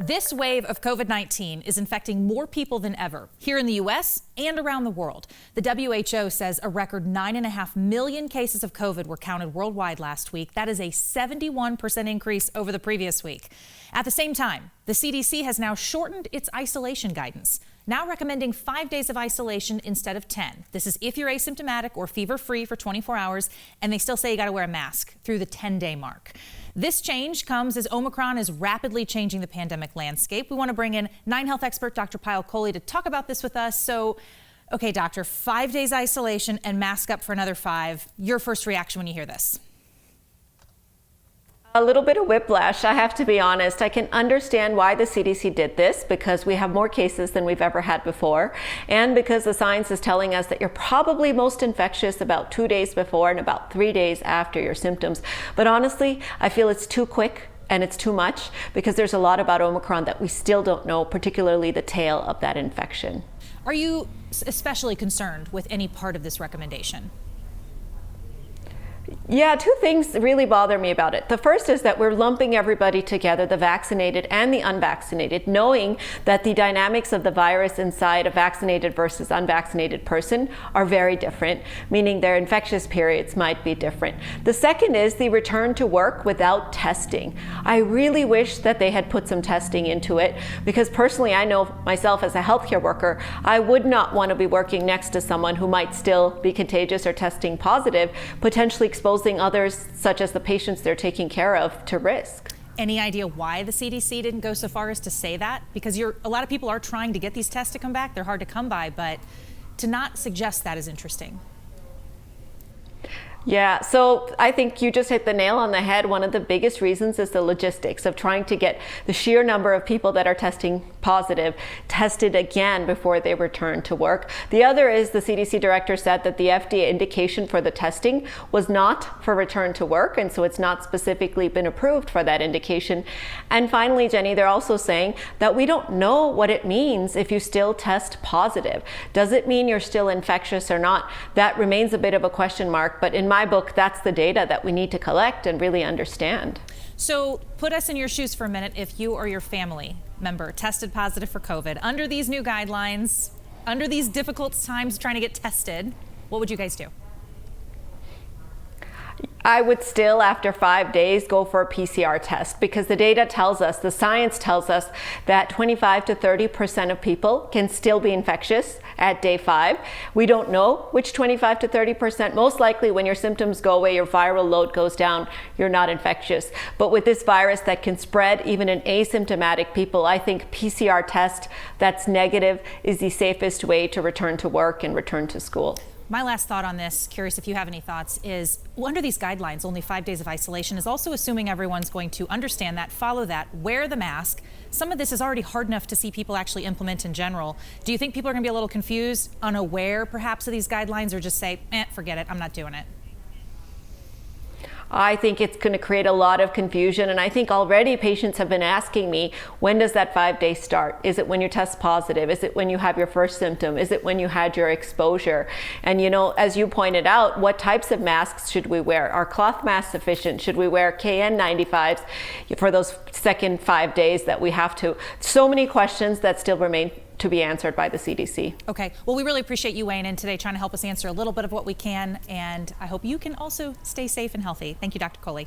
This wave of COVID-19 is infecting more people than ever here in the U.S. and around the world. The WHO says a record 9.5 million cases of COVID were counted worldwide last week. That is a 71% increase over the previous week. At the same time, the CDC has now shortened its isolation guidance, now recommending 5 days of isolation instead of 10. This is if you're asymptomatic or fever-free for 24 hours, and they still say you got to wear a mask through the 10-day mark. This change comes as Omicron is rapidly changing the pandemic landscape. We want to bring in 9Health expert Dr. Pyle Coley to talk about this with us. So, okay, doctor, 5 days isolation and mask up for another 5. Your first reaction when you hear this? A little bit of whiplash, I have to be honest. I can understand why the CDC did this, because we have more cases than we've ever had before, and because the science is telling us that you're probably most infectious about 2 days before and about 3 days after your symptoms. But honestly, I feel it's too quick and it's too much, because there's a lot about Omicron that we still don't know, particularly the tail of that infection. Are you especially concerned with any part of this recommendation? Yeah, two things really bother me about it. The first is that we're lumping everybody together, the vaccinated and the unvaccinated, knowing that the dynamics of the virus inside a vaccinated versus unvaccinated person are very different, meaning their infectious periods might be different. The second is the return to work without testing. I really wish that they had put some testing into it, because personally, I know myself as a healthcare worker, I would not want to be working next to someone who might still be contagious or testing positive, potentially exposing others, such as the patients they're taking care of, to risk. Any idea why the CDC didn't go so far as to say that? Because a lot of people are trying to get these tests to come back. They're hard to come by, but to not suggest that is interesting. Yeah, so I think you just hit the nail on the head. One of the biggest reasons is the logistics of trying to get the sheer number of people that are testing positive tested again before they return to work. The other is the CDC director said that the FDA indication for the testing was not for return to work, and so it's not specifically been approved for that indication. And finally, Jenny, they're also saying that we don't know what it means if you still test positive. Does it mean you're still infectious or not? That remains a bit of a question mark, but in my book, that's the data that we need to collect and really understand. So put us in your shoes for a minute. If you or your family member tested positive for COVID, under these new guidelines, under these difficult times trying to get tested, what would you guys do? I would still, after 5 days, go for a PCR test, because the data tells us, the science tells us, that 25 to 30% of people can still be infectious at day 5. We don't know which 25 to 30%. Most likely when your symptoms go away, your viral load goes down, you're not infectious. But with this virus that can spread even in asymptomatic people, I think PCR test that's negative is the safest way to return to work and return to school. My last thought on this, curious if you have any thoughts, is under these guidelines, only 5 days of isolation is also assuming everyone's going to understand that, follow that, wear the mask. Some of this is already hard enough to see people actually implement in general. Do you think people are going to be a little confused, unaware perhaps of these guidelines, or just say, forget it, I'm not doing it? I think it's going to create a lot of confusion, and I think already patients have been asking me, when does that 5 day start? Is it when you test positive? Is it when you have your first symptom? Is it when you had your exposure? And as you pointed out, what types of masks should we wear? Are cloth masks sufficient? Should we wear KN95s for those second 5 days that we have to? So many questions that still remain to be answered by the CDC. Okay, well, we really appreciate you weighing in today, trying to help us answer a little bit of what we can, and I hope you can also stay safe and healthy. Thank you, Dr. Kohli.